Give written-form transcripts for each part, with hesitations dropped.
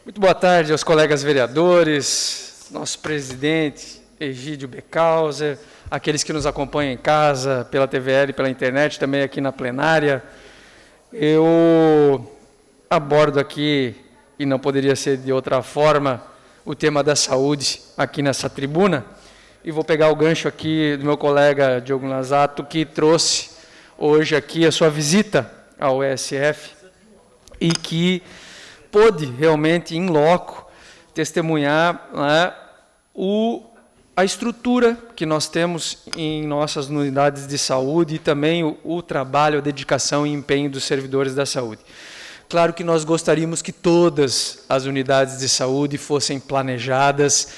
Muito boa tarde aos colegas vereadores, nosso presidente Egídio Becauser, aqueles que nos acompanham em casa, pela TVL, pela internet, também aqui na plenária. Eu abordo aqui, e não poderia ser de outra forma, o tema da saúde aqui nessa tribuna, e vou pegar o gancho aqui do meu colega Diogo Nazato, que trouxe hoje aqui a sua visita ao ESF e que pôde realmente, em loco, testemunhar, né, a estrutura que nós temos em nossas unidades de saúde e também o trabalho, a dedicação e empenho dos servidores da saúde. Claro que nós gostaríamos que todas as unidades de saúde fossem planejadas,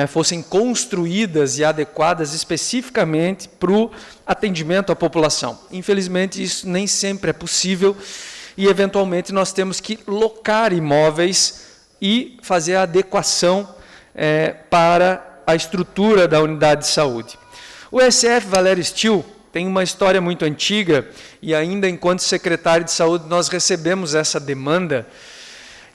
fossem construídas e adequadas especificamente para o atendimento à população. Infelizmente, isso nem sempre é possível e, eventualmente, nós temos que locar imóveis e fazer a adequação para a estrutura da unidade de saúde. O ESF Valério Still tem uma história muito antiga e ainda enquanto secretário de saúde nós recebemos essa demanda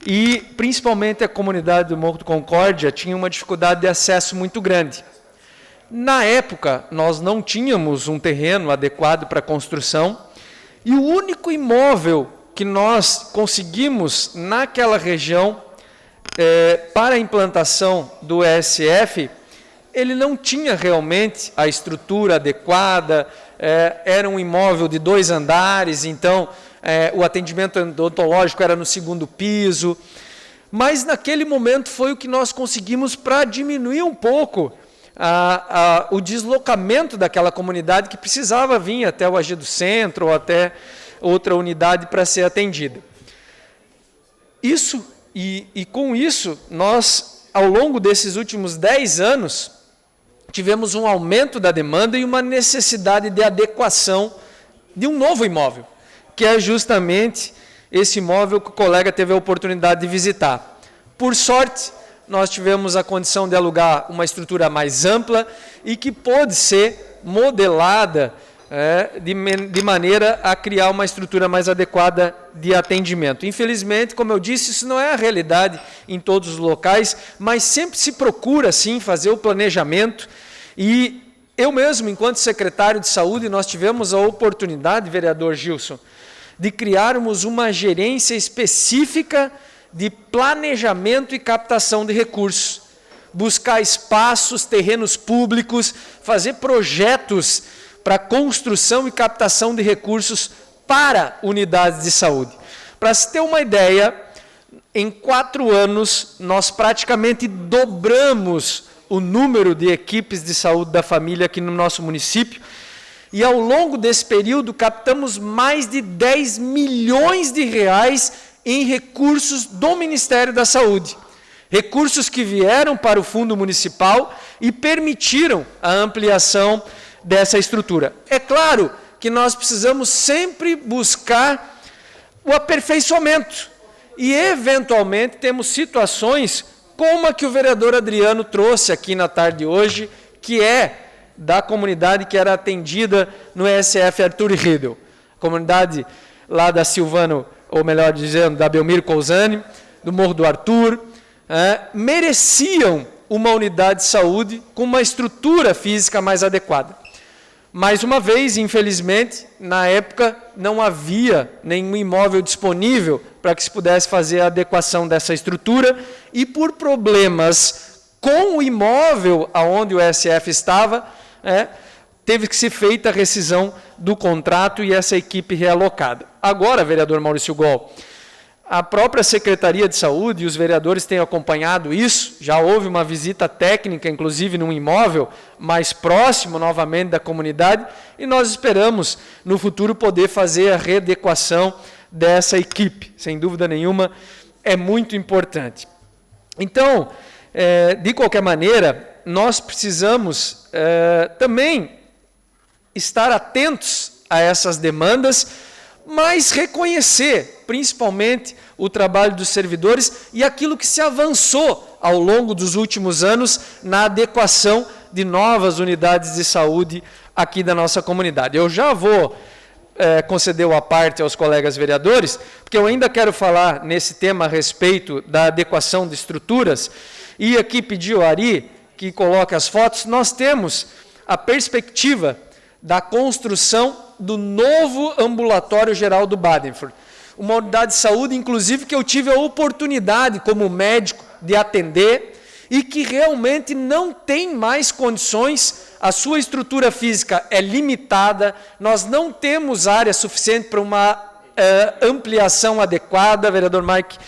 e principalmente a comunidade do Morro do Concórdia tinha uma dificuldade de acesso muito grande. Na época nós não tínhamos um terreno adequado para construção e o único imóvel que nós conseguimos naquela região para a implantação do ESF, ele não tinha realmente a estrutura adequada, era um imóvel de 2 andares, então o atendimento odontológico era no 2º piso, mas naquele momento foi o que nós conseguimos para diminuir um pouco o deslocamento daquela comunidade que precisava vir até o AG do Centro ou até outra unidade para ser atendida. E com isso, nós, ao longo desses últimos 10 anos, tivemos um aumento da demanda e uma necessidade de adequação de um novo imóvel, que é justamente esse imóvel que o colega teve a oportunidade de visitar. Por sorte, nós tivemos a condição de alugar uma estrutura mais ampla e que pôde ser modelada de maneira a criar uma estrutura mais adequada de atendimento. Infelizmente, como eu disse, isso não é a realidade em todos os locais, mas sempre se procura, sim, fazer o planejamento. E eu mesmo, enquanto secretário de saúde, nós tivemos a oportunidade, vereador Gilson, de criarmos uma gerência específica de planejamento e captação de recursos. Buscar espaços, terrenos públicos, fazer projetos para construção e captação de recursos para unidades de saúde. Para se ter uma ideia, em 4 anos, nós praticamente dobramos o número de equipes de saúde da família aqui no nosso município, e ao longo desse período captamos mais de 10 milhões de reais em recursos do Ministério da Saúde. Recursos que vieram para o Fundo Municipal e permitiram a ampliação dessa estrutura. É claro que nós precisamos sempre buscar o aperfeiçoamento e, eventualmente, temos situações como a que o vereador Adriano trouxe aqui na tarde de hoje, que é da comunidade que era atendida no ESF Arthur Riedel, comunidade lá da Silvano, ou melhor dizendo, da Belmiro Cousani, do Morro do Arthur, mereciam uma unidade de saúde com uma estrutura física mais adequada. Mais uma vez, infelizmente, na época não havia nenhum imóvel disponível para que se pudesse fazer a adequação dessa estrutura e por problemas com o imóvel onde o ESF estava, teve que ser feita a rescisão do contrato e essa equipe realocada. Agora, vereador Maurício Gol, a própria Secretaria de Saúde e os vereadores têm acompanhado isso, já houve uma visita técnica, inclusive, num imóvel mais próximo, novamente, da comunidade, e nós esperamos, no futuro, poder fazer a readequação dessa equipe. Sem dúvida nenhuma, é muito importante. Então, de qualquer maneira, nós precisamos também estar atentos a essas demandas, mas reconhecer, principalmente, o trabalho dos servidores e aquilo que se avançou ao longo dos últimos anos na adequação de novas unidades de saúde aqui da nossa comunidade. Eu já vou concedeu a parte aos colegas vereadores, porque eu ainda quero falar nesse tema a respeito da adequação de estruturas, e aqui pedir ao Ari que coloque as fotos. Nós temos a perspectiva da construção do novo ambulatório geral do Badenford, uma unidade de saúde, inclusive, que eu tive a oportunidade, como médico, de atender, e que realmente não tem mais condições, a sua estrutura física é limitada, nós não temos área suficiente para uma ampliação adequada, vereador Mike,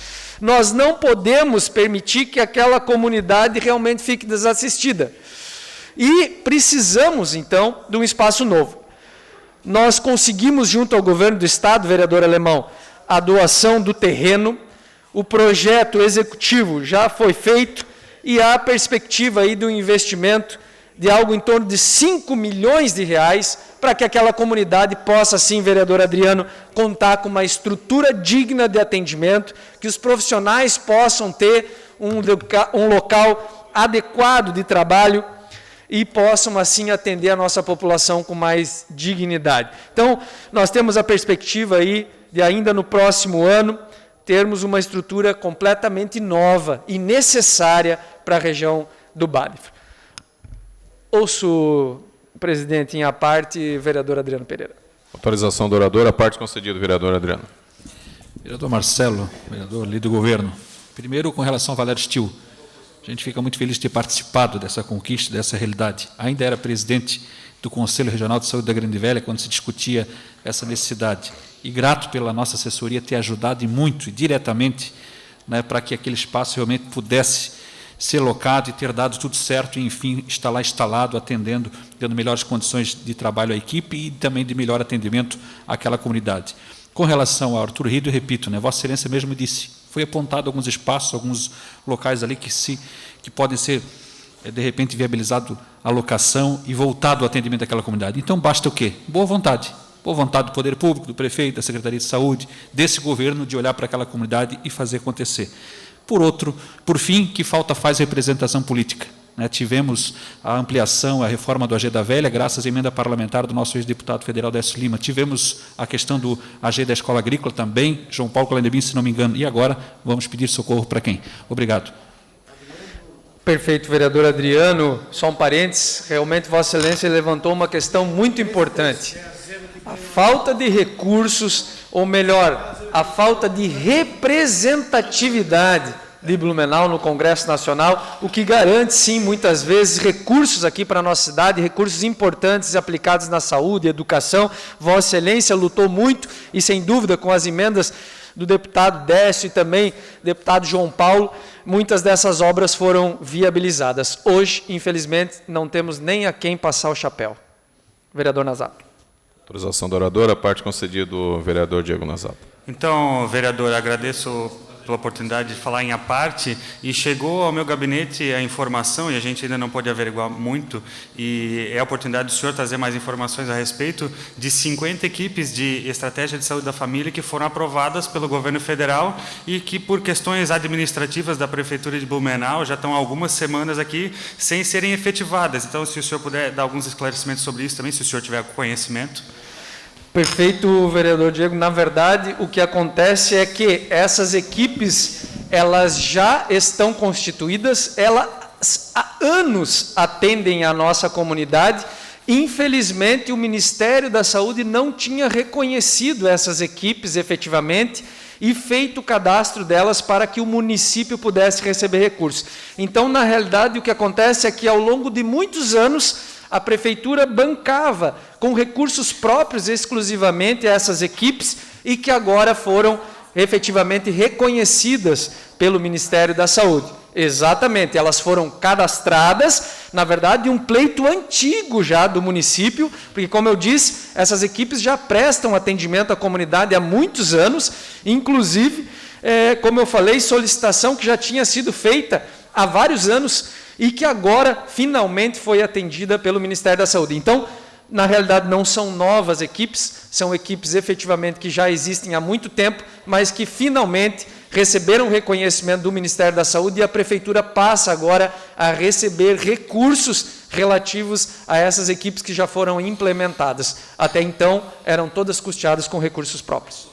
nós não podemos permitir que aquela comunidade realmente fique desassistida. E precisamos, então, de um espaço novo. Nós conseguimos, junto ao governo do Estado, vereador Alemão, a doação do terreno, o projeto executivo já foi feito e há a perspectiva aí do investimento de algo em torno de 5 milhões de reais para que aquela comunidade possa, sim, vereador Adriano, contar com uma estrutura digna de atendimento, que os profissionais possam ter um local adequado de trabalho e possam, assim, atender a nossa população com mais dignidade. Então, nós temos a perspectiva aí de ainda no próximo ano termos uma estrutura completamente nova e necessária para a região do Badenford. Ouço, presidente, em a parte, vereador Adriano Pereira. Autorização do orador, a parte concedida, vereador Adriano. Vereador Marcelo, vereador líder do governo. Primeiro, com relação ao Valério Stil, a gente fica muito feliz de ter participado dessa conquista, dessa realidade. Ainda era presidente do Conselho Regional de Saúde da Grande Velha, quando se discutia essa necessidade. E grato pela nossa assessoria ter ajudado e muito, e diretamente, né, para que aquele espaço realmente pudesse ser locado e ter dado tudo certo, e, enfim, estar lá instalado, atendendo, dando melhores condições de trabalho à equipe e também de melhor atendimento àquela comunidade. Com relação ao Arthur Rido, eu repito, né, Vossa Excelência mesmo disse, foi apontado alguns espaços, alguns locais ali que podem ser, de repente, viabilizado a locação e voltado ao atendimento daquela comunidade. Então, basta o quê? Boa vontade. Boa vontade do Poder Público, do Prefeito, da Secretaria de Saúde, desse governo, de olhar para aquela comunidade e fazer acontecer. Por fim, que falta faz representação política. Né? Tivemos a ampliação, a reforma do AG da Velha, graças à emenda parlamentar do nosso ex-deputado federal Décio Lima. Tivemos a questão do AG da Escola Agrícola também, João Paulo Calendebim, se não me engano. E agora vamos pedir socorro para quem? Obrigado. Perfeito, vereador Adriano. Só um parênteses, realmente Vossa Excelência levantou uma questão muito importante. A falta de recursos, ou melhor, a falta de representatividade de Blumenau no Congresso Nacional, o que garante, sim, muitas vezes, recursos aqui para a nossa cidade, recursos importantes aplicados na saúde, educação. Vossa Excelência lutou muito e, sem dúvida, com as emendas do deputado Décio e também deputado João Paulo, muitas dessas obras foram viabilizadas. Hoje, infelizmente, não temos nem a quem passar o chapéu. Vereador Nazato. Autorização do orador, a parte concedida do vereador Diego Nazato. Então, vereador, agradeço pela oportunidade de falar em a parte, e chegou ao meu gabinete a informação, e a gente ainda não pode averiguar muito, e é a oportunidade do senhor trazer mais informações a respeito de 50 equipes de estratégia de saúde da família que foram aprovadas pelo governo federal e que, por questões administrativas da Prefeitura de Blumenau, já estão há algumas semanas aqui sem serem efetivadas. Então, se o senhor puder dar alguns esclarecimentos sobre isso também, se o senhor tiver conhecimento. Perfeito, vereador Diego. Na verdade, o que acontece é que essas equipes, elas já estão constituídas, elas há anos atendem a nossa comunidade. Infelizmente, o Ministério da Saúde não tinha reconhecido essas equipes efetivamente e feito o cadastro delas para que o município pudesse receber recursos. Então, na realidade, o que acontece é que, ao longo de muitos anos, a Prefeitura bancava com recursos próprios exclusivamente essas equipes e que agora foram efetivamente reconhecidas pelo Ministério da Saúde. Exatamente, elas foram cadastradas, na verdade, um pleito antigo já do município, porque, como eu disse, essas equipes já prestam atendimento à comunidade há muitos anos, inclusive, como eu falei, solicitação que já tinha sido feita há vários anos e que agora, finalmente, foi atendida pelo Ministério da Saúde. Então, na realidade, não são novas equipes, são equipes efetivamente que já existem há muito tempo, mas que finalmente receberam reconhecimento do Ministério da Saúde e a Prefeitura passa agora a receber recursos relativos a essas equipes que já foram implementadas. Até então, eram todas custeadas com recursos próprios.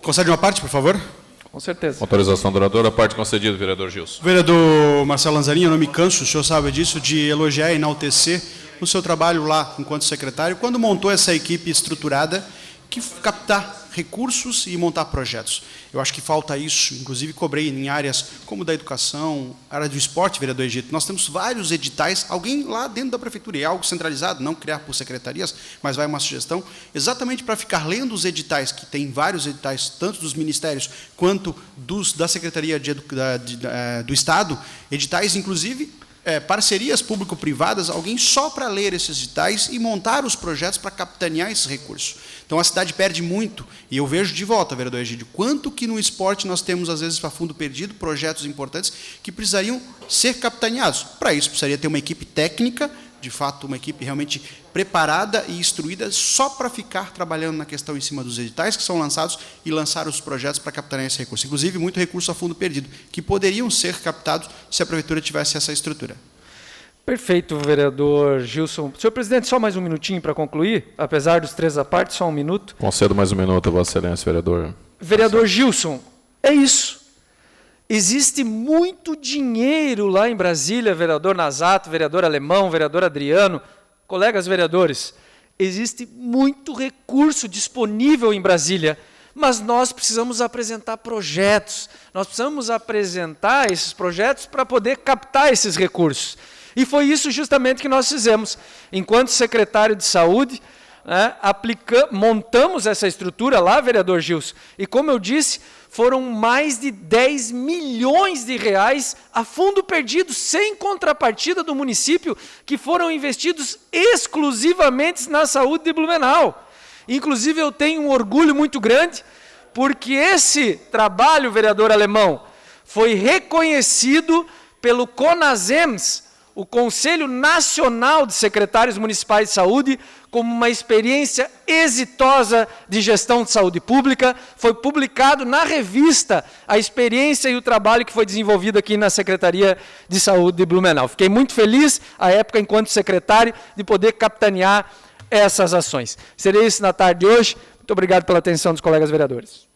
Concede uma parte, por favor? Com certeza. Autorização do orador, a parte concedida, vereador Gilson. Vereador Marcelo Lanzarini, eu não me canso, o senhor sabe disso, de elogiar e enaltecer o seu trabalho lá enquanto secretário, quando montou essa equipe estruturada que captar recursos e montar projetos. Eu acho que falta isso, inclusive cobrei em áreas como da educação, área do esporte, vereador Egito. Nós temos vários editais, alguém lá dentro da prefeitura, é algo centralizado, não criar por secretarias, mas vai uma sugestão, exatamente para ficar lendo os editais, que tem vários editais, tanto dos ministérios quanto da Secretaria do Estado, editais, inclusive, parcerias público-privadas, alguém só para ler esses editais e montar os projetos para capitanear esses recursos. Então, a cidade perde muito, e eu vejo de volta, vereador Egídio, quanto que no esporte nós temos, às vezes, para fundo perdido, projetos importantes que precisariam ser capitaneados. Para isso, precisaria ter uma equipe técnica, de fato, uma equipe realmente preparada e instruída só para ficar trabalhando na questão em cima dos editais que são lançados e lançar os projetos para captanear esse recurso. Inclusive, muito recurso a fundo perdido, que poderiam ser captados se a prefeitura tivesse essa estrutura. Perfeito, vereador Gilson. Senhor presidente, só mais um minutinho para concluir, apesar dos 3 à parte, só um minuto. Concedo mais um minuto, Vossa Excelência, vereador. Vereador Gilson, é isso. Existe muito dinheiro lá em Brasília, vereador Nazato, vereador Alemão, vereador Adriano, colegas vereadores. Existe muito recurso disponível em Brasília, mas nós precisamos apresentar projetos. Nós precisamos apresentar esses projetos para poder captar esses recursos. E foi isso justamente que nós fizemos. Enquanto secretário de Saúde, montamos essa estrutura lá, vereador Gilson, e como eu disse, foram mais de 10 milhões de reais a fundo perdido, sem contrapartida do município, que foram investidos exclusivamente na saúde de Blumenau. Inclusive, eu tenho um orgulho muito grande, porque esse trabalho, vereador Alemão, foi reconhecido pelo CONASEMS, o Conselho Nacional de Secretários Municipais de Saúde, como uma experiência exitosa de gestão de saúde pública. Foi publicado na revista a experiência e o trabalho que foi desenvolvido aqui na Secretaria de Saúde de Blumenau. Fiquei muito feliz, à época, enquanto secretário, de poder capitanear essas ações. Serei isso na tarde de hoje. Muito obrigado pela atenção dos colegas vereadores.